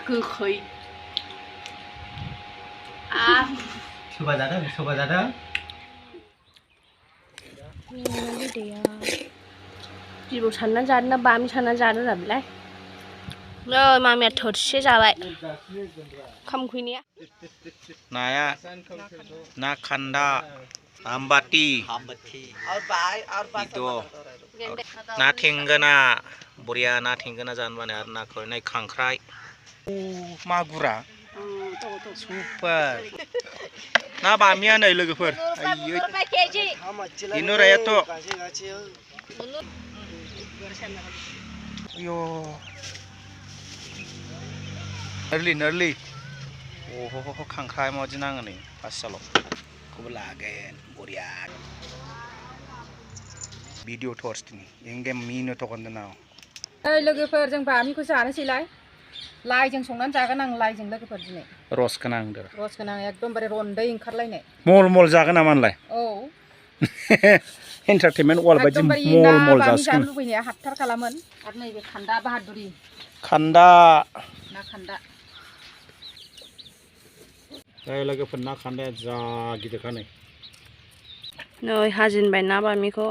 गोखै सोरबा जादों बिबौ सानना जादों ना बामि सानना जादों रा बेलाय नै मामिया थोरसे जाबाय ओंखाम उखैनाया नाया ना खान्दा आमबाति itu ना थेंगोना बरिया ना थेंगोना जानबानो आरो ना खरनाय खांख्राइ मागुरा सुपार ना बामिया नै लोगोफोर आयै इनुरायाथ' yo early oh खांख्राइ माबादि नाङो नै फार्स्टआव खौबो लागोन बरिया भिडिअ थर्सनि एंगे मिनो थगोननाव ओइ लोगोफोर जों बामिखौ जानोसैलाय लाइजों संनानै जागोन आं लाइजों लोगोफोर दिनै रस गोनां एकदमबारे रन्दै ओंखारलायनाय मल जागोन नामालाय औ एन्टारटेनमेन्ट वाल बायदि मल जासिगोन जानो लुबैनाया हाथार खालामोन आरो नैबे खान्दा बाहादुरि खान्दा ना खान्दा लोगोफोर ना खान्दाया जा गिदिरखा नै हाजिनबाय ना बामिखौ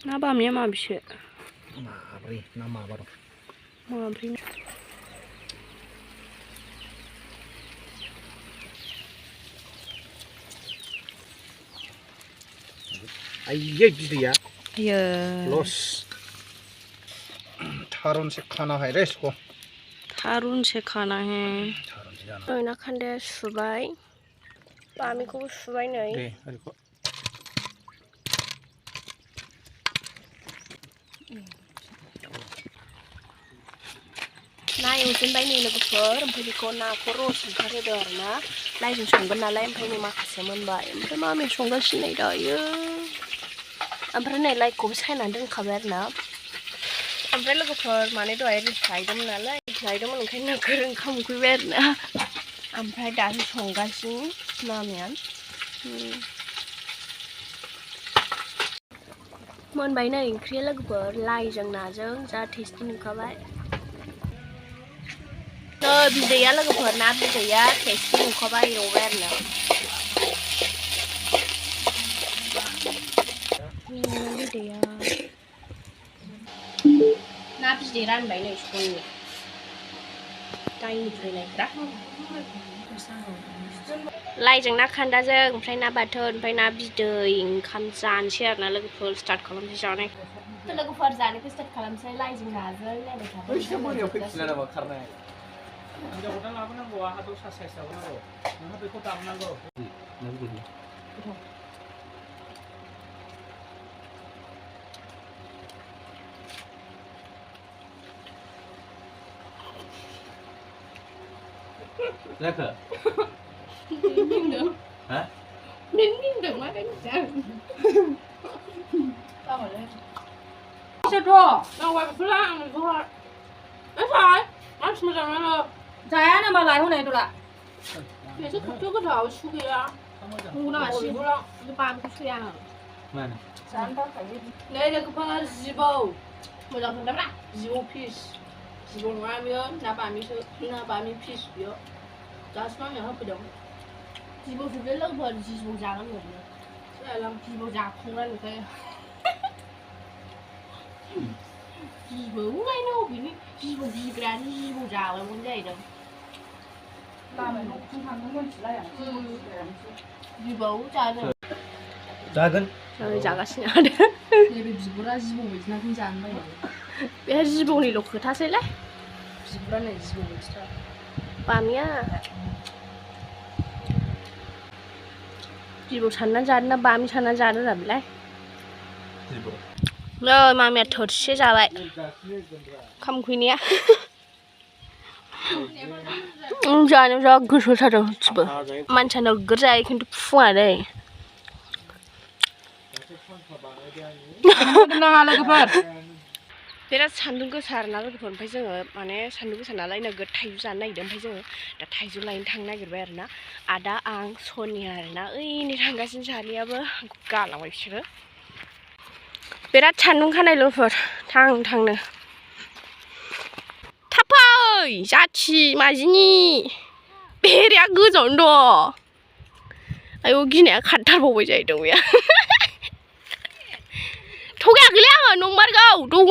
ना बामिया माबेसो माब्रै ना माबा दं माब्रै आयै बिदैया आयो लस थारुन से खाना है रे इसको थारुन से खाना है ना खान्दाया सुबाय बामिखौबो सुबाय नै ना एवजेनबाय नै लोगोफोर ओमफ्राय बेखौ नाखौ रस ओंखारहोदों आरो ना लाइजों संगोन नालाय ओमफ्राय नै माखासे मोनबाय ओमफ्राय मामि संगासिनो नै दायो ओमफ्राय नै लाइखौबो सायनानै दोनखाबाय आरो ना ओमफ्राय लोगोफोर माने दहाय लायदोंमोन नालाय लायदोंमोन ओंखायनो नोगोर ओंखाम उखैबाय आरो ना ओमफ्राय दासो संगासिनो मामिया मोनबाय नै ओंख्रिया लोगोफोर लाइजों नाजों जा टेस्टि नुखाबाय बिदैया लोगोफोर ना बिदैया टेस्टि नुखाबाय एवबाय आरो ना बिदैया ना बिदै रानबाय नै संनो दाइनिफ्राय नायग्रा लाइजों ना खान्दाजों ओमफ्राय ना बाथोन ओमफ्राय ना बिदै ओंखाम जानोसै आरो ना लोगोफोर स्टार्ट खालामसै जानाय लोगोफोर जानायखौ स्टार्ट खालामसै लाइजों नाजों नायबाय थाबाय हिनजावखौनो लाबोनांगौ आहा दस्रा साइज लाबोनांगौ नोंहा बेखौ दामनांगौ Lekker. Minder. Hah? Minder, maar dat is het. Nou, we hebben verlaten voor. Dat is waar. Als we dan wel. Zij aan maar来回来也是这个头出去啊，我那洗不了，就把不出呀。 Mana?来这个把鸡包，我让他们鸡包皮，鸡包外面拿把米是拿把米皮是不要，但是外面还不懂。鸡包是别冷泡的鸡包加了没的，现在让鸡包加空了就可以。鸡包我来那边的鸡包皮不然鸡包加了我来的。 비보 자는 작은? 자가시냐 돼. नैबे बिब'रा जिबौ बायदि नाखौनो जानो बायो बे जिबौनिल' खोथासैलाय बिब'रा नै जिबौ बायदिथार बामिया जिबौ सानना जादों ना बामि सानना जादों रा बेलाय नै मामिया थोरसे जाबाय ओंखाम उखैनाया जानो जा गोसो जादों गासिबो मानसिया नोगोर जायो खिन्थु फुङा दै बिराद सान्दुं गोसा आरोना लोगोफोर ओमफ्राय जोङो माने सान्दुं गोसा नालाय नोगोर थाइजौ जानो नागिरदों ओमफ्राय जोङो दा थाइजौ लायनो थांनो नागिरबाय आरोना आदा आं सनिया आरोना ओइनै थांगासिनो सानैयाबो गालांबाय बिसोरो बिराद सान्दुं खानाय लोगोफोर थांनो नै जाथि माजिनि बेरेया गोजावनो दं आयौ गिनाया खारथारबावबाय जाहैदों बेया थगायाखैलै आङो नंमारगौ दङ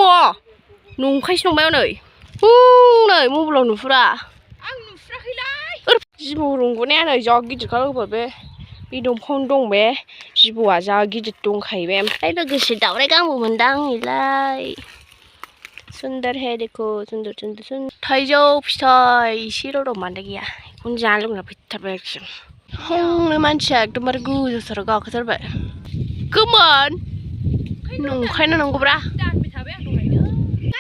नंखायसो नंबाय नै नै मबाइलाव नुहुरा आं नुफुराखैलाय जिबौ रंगनाया नै जा गिदिरखा लोगोफोर बे दंफाङावनो दं बे जिबौआ जा गिदिर दंखायो बे ओमफ्राय लोगोसे दावराय गांबो मोनदां नैलाय सुन्दर है देखो सुन्दर सुन्दर सुन्दर थाइजौ फिथाइ एसेल' दं मानोना गैया बेखौनो जानो लुगैना फैथारबाय आरोखि हंनो मानसिया एकदमबारे गोजौथाराव गाखोथारबाय गोमोन नंखायना नंगौब्रा दानबाय थाबाय आं दहायनो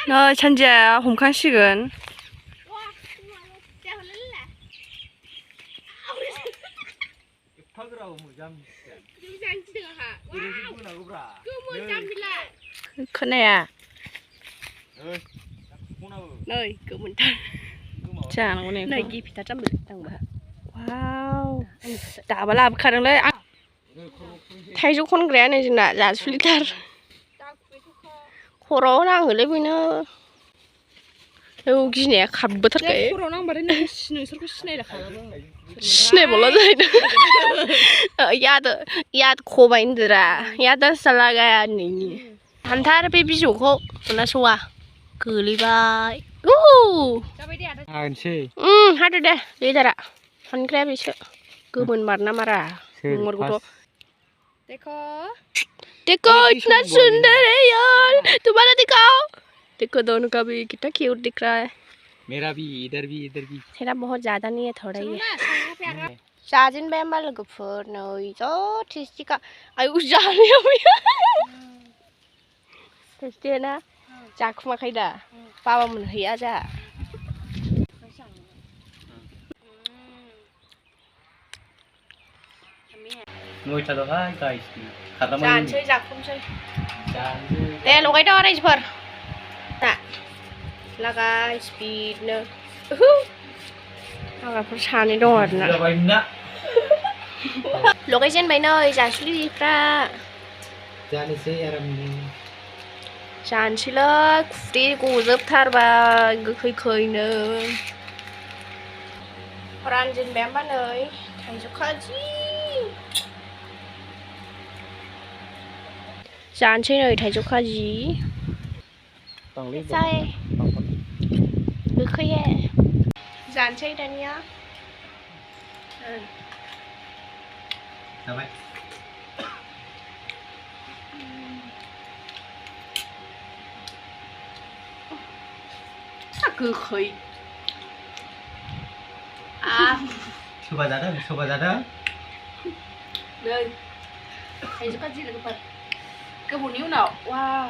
नै सानजिया हमखांसिगोन एफाग्राब मोजां गिदों आंहा ओरैसो बोनांगौब्रा गोमोन जाम्बिला खोनाया खनाबो नै गोमोनथार जानांगौ नै गिफिथार जाम्बि दांबा वाव दाबा लाबोखादोंलै थाइजौ खनग्राया नै जोंना जासुलिथार खर'आव नाङोलै बेनो औ गिनाया खारबोथारखायो खर'आव नांबाथाय नोंसोरखौ सिनायलाखागोन सिनायबावला जाहैदों याद खबाय होनदोरा याद साला गाया नैनि हानथार बे बिजौखौ मोना सौआ गोलैबाय जाबाय दे आदा हानोसै हादो दे लिदारा हानग्राया बेसो गोमोन मारना मारा नंमारगौथ' देखो इतना सुंदर है यार तुम्हारा दिखाओ देखो दोनों का भी कितना क्यूट दिख रहा है मेरा भी इधर भी तेरा बहुत ज्यादा नहीं है थोड़ा ही है जाजेनबाय होमबा लोगोफोर नै जा टेस्टिखा आयौ जानायाव टेस्टि ना जाखुमाखै दा बाबा मोनहैया जोंहा नयथाल'हाय गाइसनि खालामो जानोसै जाखुमसै दे लगायदो रायजोफोर ना लागाय स्पिडनो हाग्राफोर सानै दं आरोना लगायजेनबाय नै जासुलिफ्रा जानोसै आरामनो जानोसैलै खुदै गजोबथारबाय गोखैखैनो रानजेनबाय होमबा नै थाइजौ खाजि जानोसै नै थाइजौ खाजि जाय गोखै जानोसै दानिया जाबाय गोखै सोरबा जादों नै थाइजौ खाजि लोगोफोर गोबावनि उनाव वाव